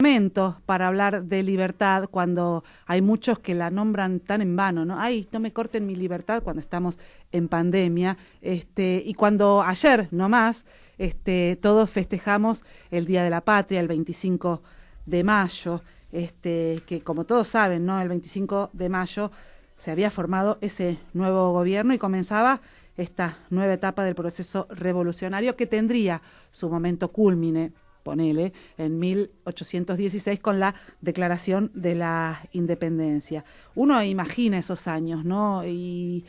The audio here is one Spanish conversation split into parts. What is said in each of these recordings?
Momentos para hablar de libertad cuando hay muchos que la nombran tan en vano, ¿no? Ay, no me corten mi libertad cuando estamos en pandemia, y cuando ayer nomás, todos festejamos el Día de la Patria, el 25 de mayo, que como todos saben, ¿no? El 25 de mayo se había formado ese nuevo gobierno y comenzaba esta nueva etapa del proceso revolucionario que tendría su momento cúlmine, ponele, en 1816 con la Declaración de la Independencia. Uno imagina esos años, ¿no? Y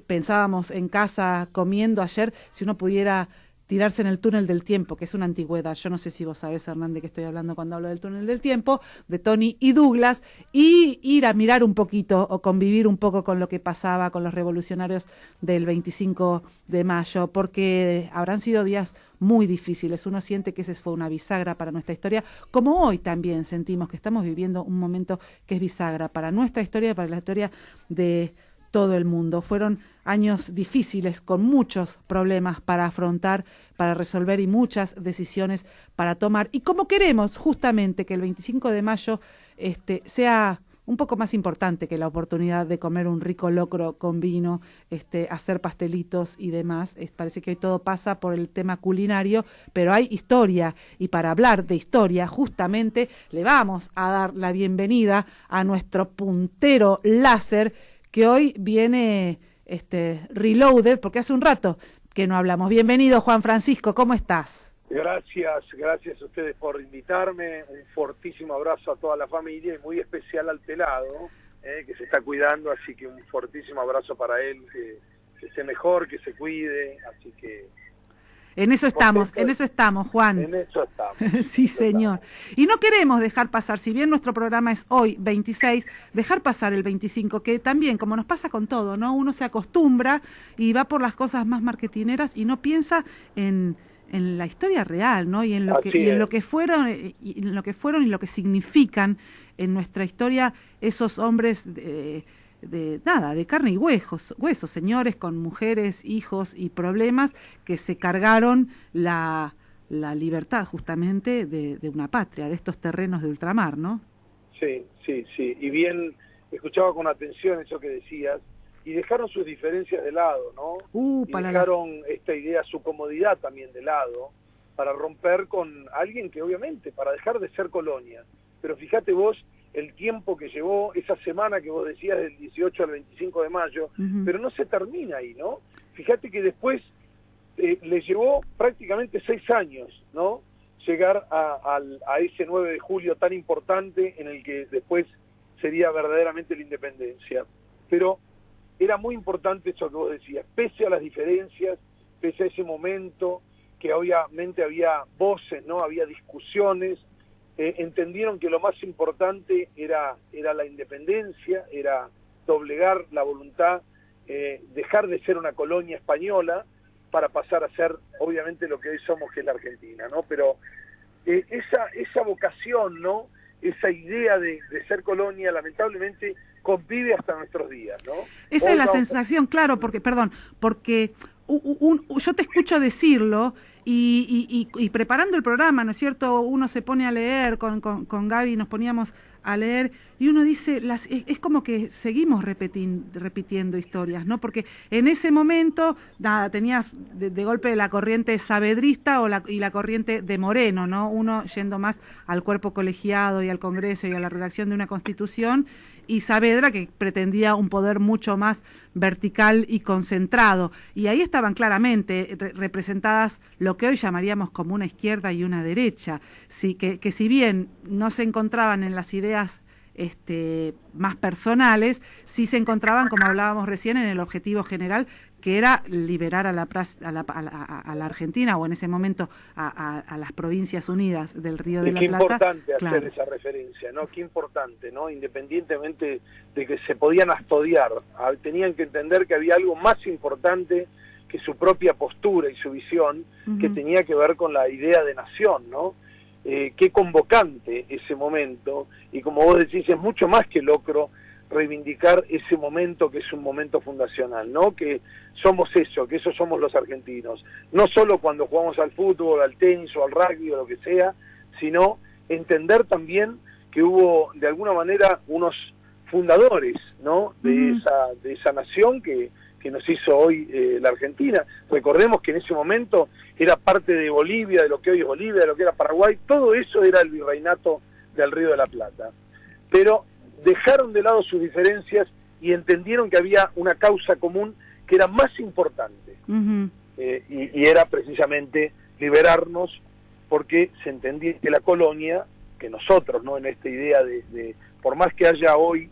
pensábamos en casa comiendo ayer si uno pudiera tirarse en el túnel del tiempo, que es una antigüedad. Yo no sé si vos sabés, Hernán, de qué estoy hablando cuando hablo del túnel del tiempo, de Tony y Douglas, y ir a mirar un poquito o convivir un poco con lo que pasaba con los revolucionarios del 25 de mayo, porque habrán sido días muy difíciles. Uno siente que ese fue una bisagra para nuestra historia, como hoy también sentimos que estamos viviendo un momento que es bisagra para nuestra historia y para la historia de todo el mundo. Fueron años difíciles con muchos problemas para afrontar, para resolver y muchas decisiones para tomar. Y como queremos justamente que el 25 de mayo sea un poco más importante que la oportunidad de comer un rico locro con vino, hacer pastelitos y demás. Parece que hoy todo pasa por el tema culinario, pero hay historia, y para hablar de historia justamente le vamos a dar la bienvenida a nuestro puntero láser, que hoy viene reloaded, porque hace un rato que no hablamos. Bienvenido, Juan Francisco, ¿cómo estás? Gracias a ustedes por invitarme, un fortísimo abrazo a toda la familia y muy especial al pelado, que se está cuidando, así que un fortísimo abrazo para él, que esté mejor, que se cuide, así que... En eso estamos, Juan. En eso estamos. Sí, señor. Y no queremos dejar pasar, si bien nuestro programa es hoy 26, dejar pasar el 25, que también, como nos pasa con todo, ¿no? Uno se acostumbra y va por las cosas más marketineras y no piensa en la historia real, ¿no? Y en lo que fueron y lo que significan en nuestra historia esos hombres de carne y huesos, señores con mujeres, hijos y problemas que se cargaron la libertad justamente de una patria, de estos terrenos de ultramar, ¿no? Sí. Y bien, escuchaba con atención eso que decías, y dejaron sus diferencias de lado, ¿no? Y dejaron esta idea, su comodidad también de lado, para romper con alguien que obviamente, para dejar de ser colonia. Pero fíjate vos, el tiempo que llevó esa semana que vos decías del 18 al 25 de mayo, pero no se termina ahí, ¿no? Fíjate que después le llevó prácticamente 6 años, ¿no? Llegar a ese 9 de julio tan importante en el que después sería verdaderamente la independencia. Pero era muy importante eso que vos decías, pese a las diferencias, pese a ese momento que obviamente había voces, ¿no? Había discusiones, entendieron que lo más importante era la independencia, era doblegar la voluntad, dejar de ser una colonia española para pasar a ser, obviamente, lo que hoy somos, que es la Argentina, ¿no? Pero esa vocación, ¿no? Esa idea de ser colonia, lamentablemente, convive hasta nuestros días, ¿no? Esa es la sensación, claro, porque yo te escucho decirlo y preparando el programa, ¿no es cierto? Uno se pone a leer, con Gaby nos poníamos a leer y uno dice, es como que seguimos repitiendo historias, ¿no? Porque en ese momento, tenías de golpe la corriente saavedrista y la corriente de Moreno, ¿no? Uno yendo más al cuerpo colegiado y al Congreso y a la redacción de una Constitución, y Saavedra, que pretendía un poder mucho más vertical y concentrado. Y ahí estaban claramente representadas lo que hoy llamaríamos como una izquierda y una derecha, sí, que si bien no se encontraban en las ideas más personales, sí se encontraban, como hablábamos recién, en el objetivo general, que era liberar a la Argentina, o en ese momento a las Provincias Unidas del Río de la Plata. Qué importante hacer esa referencia, ¿no? Qué importante, ¿no? Independientemente de que se podían astodiar, tenían que entender que había algo más importante que su propia postura y su visión, que tenía que ver con la idea de nación, ¿no? Qué convocante ese momento, y como vos decís, es mucho más que locro reivindicar ese momento que es un momento fundacional, ¿no? Que somos eso, que esos somos los argentinos, no solo cuando jugamos al fútbol, al tenis o al rugby o lo que sea, sino entender también que hubo de alguna manera unos fundadores, ¿no?, de esa nación que nos hizo hoy la Argentina. Recordemos que en ese momento era parte de Bolivia, de lo que hoy es Bolivia, de lo que era Paraguay, todo eso era el virreinato del Río de la Plata. Pero dejaron de lado sus diferencias y entendieron que había una causa común que era más importante, y era precisamente liberarnos, porque se entendía que la colonia, que nosotros, ¿no?, en esta idea de por más que haya hoy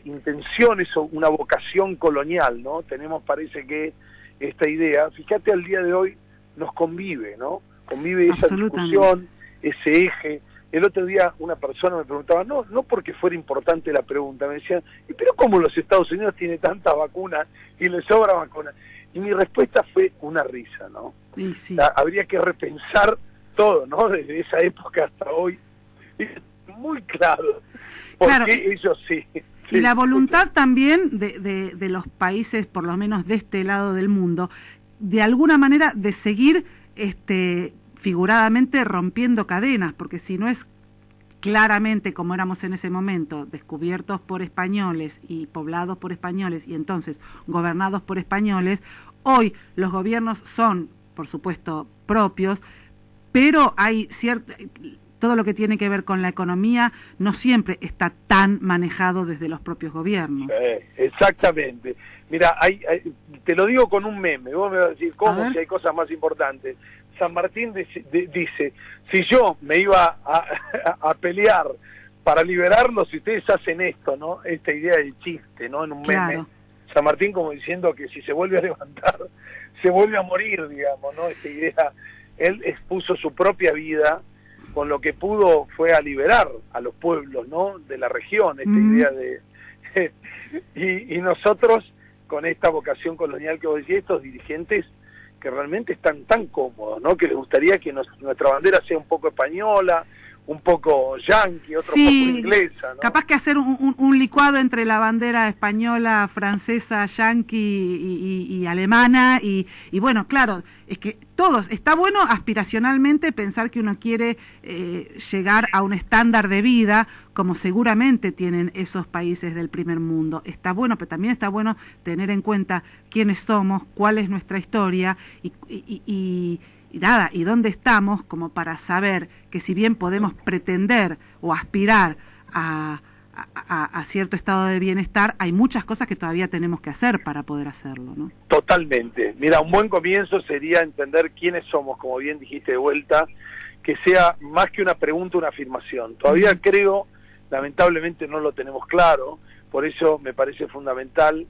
intenciones o una vocación colonial, ¿no?, tenemos, parece que esta idea, fíjate, al día de hoy nos convive, ¿no? Convive esa discusión, ese eje. El otro día una persona me preguntaba, no porque fuera importante la pregunta, me decían, pero ¿cómo los Estados Unidos tienen tantas vacunas y les sobra vacunas? Y mi respuesta fue una risa, ¿no? Sí, sí. O sea, habría que repensar todo, ¿no? Desde esa época hasta hoy. Es muy claro, porque ellos sí. Y la voluntad también de los países, por lo menos de este lado del mundo, de alguna manera de seguir figuradamente rompiendo cadenas, porque si no es claramente como éramos en ese momento, descubiertos por españoles y poblados por españoles y entonces gobernados por españoles, hoy los gobiernos son, por supuesto, propios, pero hay todo lo que tiene que ver con la economía no siempre está tan manejado desde los propios gobiernos. Exactamente. Mira, te lo digo con un meme, vos me vas a decir, ¿cómo? Si hay cosas más importantes. San Martín dice, si yo me iba a pelear para liberarlos, si ustedes hacen esto, ¿no? Esta idea del chiste, ¿no? En un meme. Claro. San Martín como diciendo que si se vuelve a levantar, se vuelve a morir, digamos, ¿no? Esta idea, él expuso su propia vida, con lo que pudo fue a liberar a los pueblos, ¿no?, de la región, esta idea de... y nosotros, con esta vocación colonial que vos decís, estos dirigentes que realmente están tan cómodos, ¿no?, que les gustaría que nuestra bandera sea un poco española, un poco yanqui, otro poco inglesa, ¿no? Capaz que hacer un licuado entre la bandera española, francesa, yanqui y alemana, y bueno, claro, es que todos, está bueno aspiracionalmente pensar que uno quiere llegar a un estándar de vida, como seguramente tienen esos países del primer mundo. Está bueno, pero también está bueno tener en cuenta quiénes somos, cuál es nuestra historia y nada, y dónde estamos, como para saber que si bien podemos pretender o aspirar a cierto estado de bienestar, hay muchas cosas que todavía tenemos que hacer para poder hacerlo, ¿no? Totalmente. Mira, un buen comienzo sería entender quiénes somos, como bien dijiste de vuelta, que sea más que una pregunta, una afirmación. Todavía creo, lamentablemente no lo tenemos claro, por eso me parece fundamental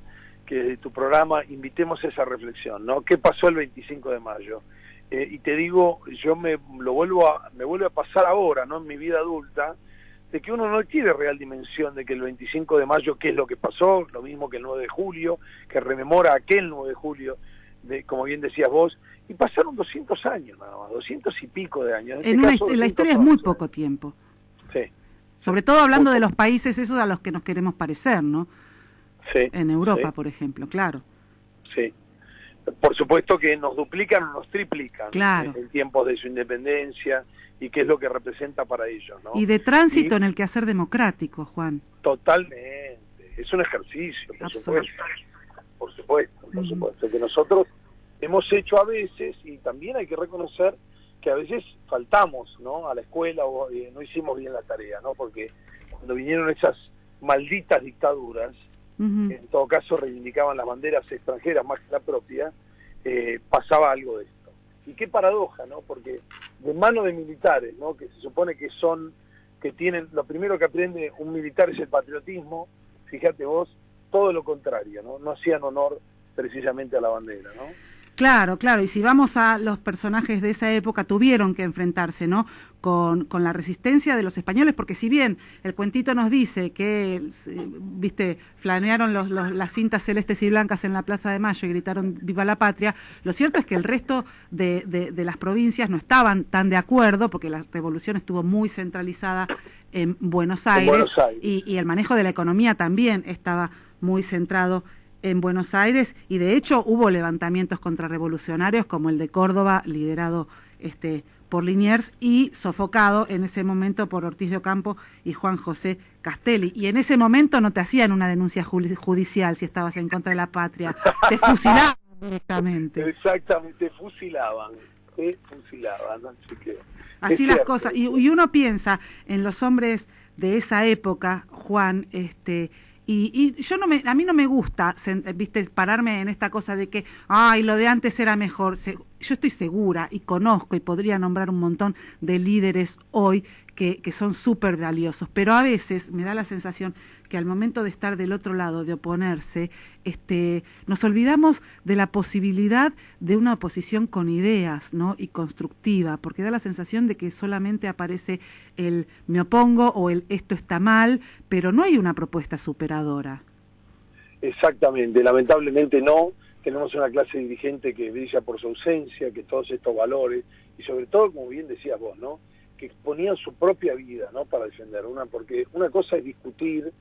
que desde tu programa invitemos esa reflexión, ¿no? ¿Qué pasó el 25 de mayo? Y te digo, yo me vuelve a pasar ahora, ¿no?, en mi vida adulta, de que uno no tiene real dimensión de que el 25 de mayo, qué es lo que pasó, lo mismo que el 9 de julio, que rememora aquel 9 de julio, como bien decías vos, y pasaron 200 años nada más, 200 y pico de años. En la historia es muy poco tiempo. Sí. Sobre todo hablando de los países esos a los que nos queremos parecer, ¿no? Sí. En Europa, por ejemplo, claro. Sí. Por supuesto que nos duplican o nos triplican, claro, en tiempos de su independencia y qué es lo que representa para ellos, ¿no? Y de tránsito en el quehacer democrático, Juan. Totalmente, es un ejercicio, por supuesto, que nosotros hemos hecho a veces, y también hay que reconocer que a veces faltamos, ¿no?, a la escuela o no hicimos bien la tarea, ¿no? Porque cuando vinieron esas malditas dictaduras, en todo caso reivindicaban las banderas extranjeras más que la propia, pasaba algo de esto. Y qué paradoja, ¿no? Porque de mano de militares, ¿no?, que se supone que tienen, lo primero que aprende un militar es el patriotismo, fíjate vos, todo lo contrario, ¿no? No hacían honor precisamente a la bandera, ¿no? Claro, y si vamos a los personajes de esa época, tuvieron que enfrentarse, ¿no?, con la resistencia de los españoles, porque si bien el cuentito nos dice que, flanearon las cintas celestes y blancas en la Plaza de Mayo y gritaron ¡Viva la Patria!, lo cierto es que el resto de las provincias no estaban tan de acuerdo, porque la revolución estuvo muy centralizada en Buenos Aires, y el manejo de la economía también estaba muy centrado en Buenos Aires, y de hecho hubo levantamientos contrarrevolucionarios como el de Córdoba, liderado por Liniers y sofocado en ese momento por Ortiz de Ocampo y Juan José Castelli. Y en ese momento no te hacían una denuncia judicial si estabas en contra de la patria, te fusilaban directamente. Exactamente, fusilaban, así que... Así las cosas, y uno piensa en los hombres de esa época, Juan, y a mí no me gusta, viste, pararme en esta cosa de que, ay, lo de antes era mejor. Yo estoy segura y conozco y podría nombrar un montón de líderes hoy que son súper valiosos, pero a veces me da la sensación que al momento de estar del otro lado, de oponerse, nos olvidamos de la posibilidad de una oposición con ideas, ¿no? Y constructiva, porque da la sensación de que solamente aparece el me opongo o el esto está mal, pero no hay una propuesta superadora. Exactamente, lamentablemente no. Tenemos una clase dirigente que brilla por su ausencia, que todos estos valores, y sobre todo, como bien decías vos, ¿no?, que exponían su propia vida, ¿no?, para defender porque una cosa es discutir,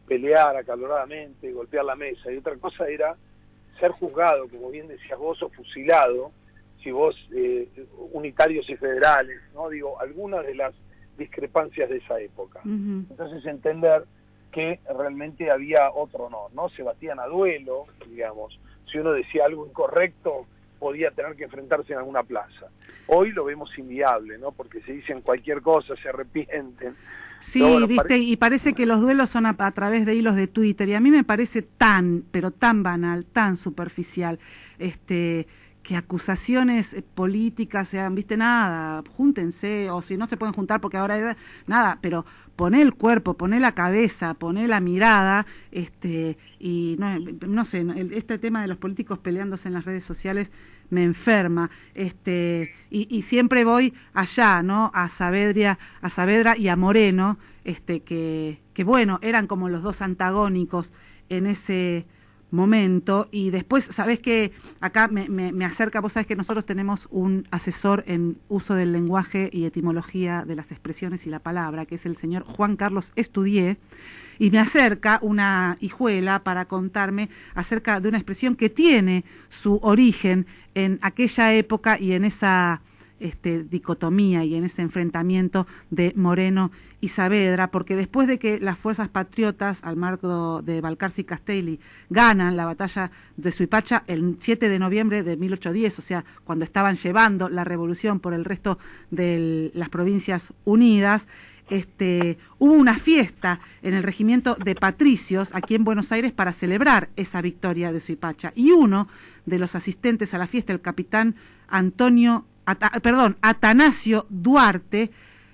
pelear acaloradamente, golpear la mesa, y otra cosa era ser juzgado, como bien decías vos, o fusilado, si vos, unitarios y federales, ¿no? Digo, algunas de las discrepancias de esa época. Uh-huh. Entonces entender que realmente había otro honor, ¿no? Se batían a duelo, digamos. Si uno decía algo incorrecto, podía tener que enfrentarse en alguna plaza. Hoy lo vemos inviable, ¿no? Porque se dicen cualquier cosa, se arrepienten. Sí, bueno, viste, y parece que los duelos son a través de hilos de Twitter, y a mí me parece pero tan banal, tan superficial, que acusaciones políticas sean, viste, nada, júntense, o si no se pueden juntar porque ahora nada, pero poné el cuerpo, poné la cabeza, poné la mirada, y no sé, este tema de los políticos peleándose en las redes sociales me enferma, y siempre voy allá, ¿no?, a Saavedra y a Moreno, que bueno, eran como los dos antagónicos en ese momento. Y después, sabés que acá me acerca, vos sabés que nosotros tenemos un asesor en uso del lenguaje y etimología de las expresiones y la palabra, que es el señor Juan Carlos Estudié, y me acerca una hijuela para contarme acerca de una expresión que tiene su origen en aquella época y en esa dicotomía y en ese enfrentamiento de Moreno y Saavedra, porque después de que las fuerzas patriotas al marco de Balcarce y Castelli ganan la batalla de Suipacha el 7 de noviembre de 1810, o sea, cuando estaban llevando la revolución por el resto de las provincias unidas, hubo una fiesta en el regimiento de Patricios aquí en Buenos Aires para celebrar esa victoria de Suipacha, y uno de los asistentes a la fiesta, el capitán Atanasio Duarte,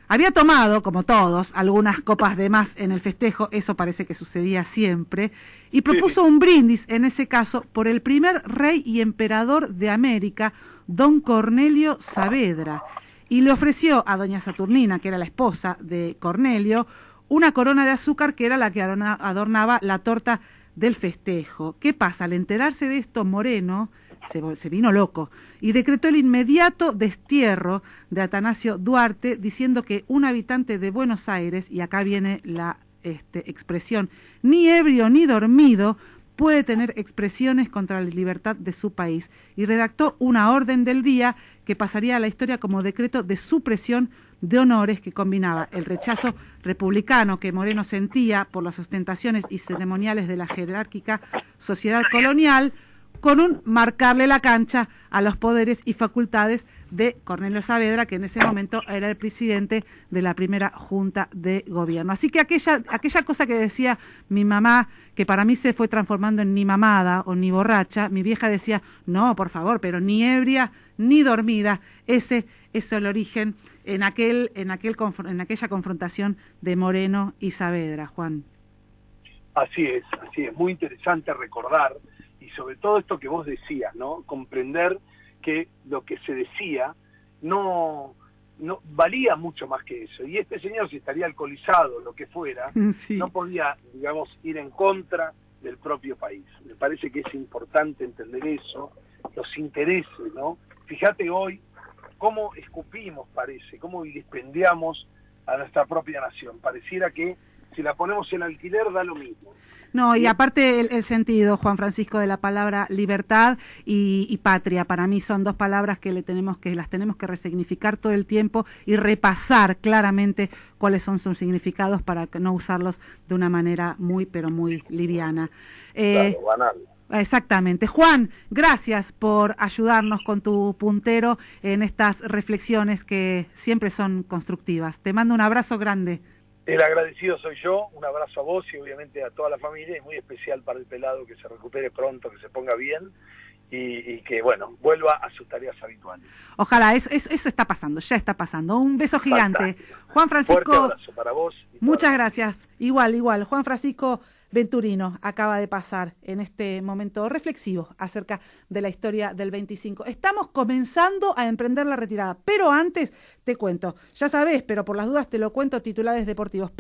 había tomado, como todos, algunas copas de más en el festejo, eso parece que sucedía siempre, y propuso un brindis, en ese caso, por el primer rey y emperador de América, don Cornelio Saavedra, y le ofreció a doña Saturnina, que era la esposa de Cornelio, una corona de azúcar que era la que adornaba la torta del festejo. ¿Qué pasa? Al enterarse de esto, Moreno se vino loco y decretó el inmediato destierro de Atanasio Duarte, diciendo que un habitante de Buenos Aires, y acá viene la expresión, ni ebrio ni dormido, puede tener expresiones contra la libertad de su país, y redactó una orden del día que pasaría a la historia como decreto de supresión de honores, que combinaba el rechazo republicano que Moreno sentía por las ostentaciones y ceremoniales de la jerárquica sociedad colonial, con un marcarle la cancha a los poderes y facultades de Cornelio Saavedra, que en ese momento era el presidente de la primera junta de gobierno. Así que aquella cosa que decía mi mamá, que para mí se fue transformando en ni mamada o ni borracha, mi vieja decía, no, por favor, pero ni ebria ni dormida. Ese es el origen en aquella confrontación de Moreno y Saavedra, Juan. Así es, muy interesante recordar, y sobre todo esto que vos decías, ¿no? Comprender que lo que se decía no valía mucho más que eso, y este señor, si estaría alcoholizado, lo que fuera, sí, no podía, digamos, ir en contra del propio país. Me parece que es importante entender eso, los intereses, ¿no? Fíjate hoy cómo escupimos, parece, cómo vilipendiamos a nuestra propia nación. Pareciera que si la ponemos en alquiler da lo mismo. No, y aparte el sentido, Juan Francisco, de la palabra libertad y patria, para mí son dos palabras que las tenemos que resignificar todo el tiempo y repasar claramente cuáles son sus significados para no usarlos de una manera muy, pero muy liviana. Claro, banal. Exactamente. Juan, gracias por ayudarnos con tu puntero en estas reflexiones que siempre son constructivas. Te mando un abrazo grande. El agradecido soy yo, un abrazo a vos y obviamente a toda la familia, y muy especial para el pelado, que se recupere pronto, que se ponga bien y que, bueno, vuelva a sus tareas habituales. Ojalá, eso está pasando, ya está pasando. Un beso gigante. Fantástico. Juan Francisco. Fuerte abrazo para vos. Muchas gracias. Igual. Juan Francisco Venturino acaba de pasar en este momento reflexivo acerca de la historia del 25. Estamos comenzando a emprender la retirada, pero antes te cuento, ya sabés, pero por las dudas te lo cuento, titulares deportivos.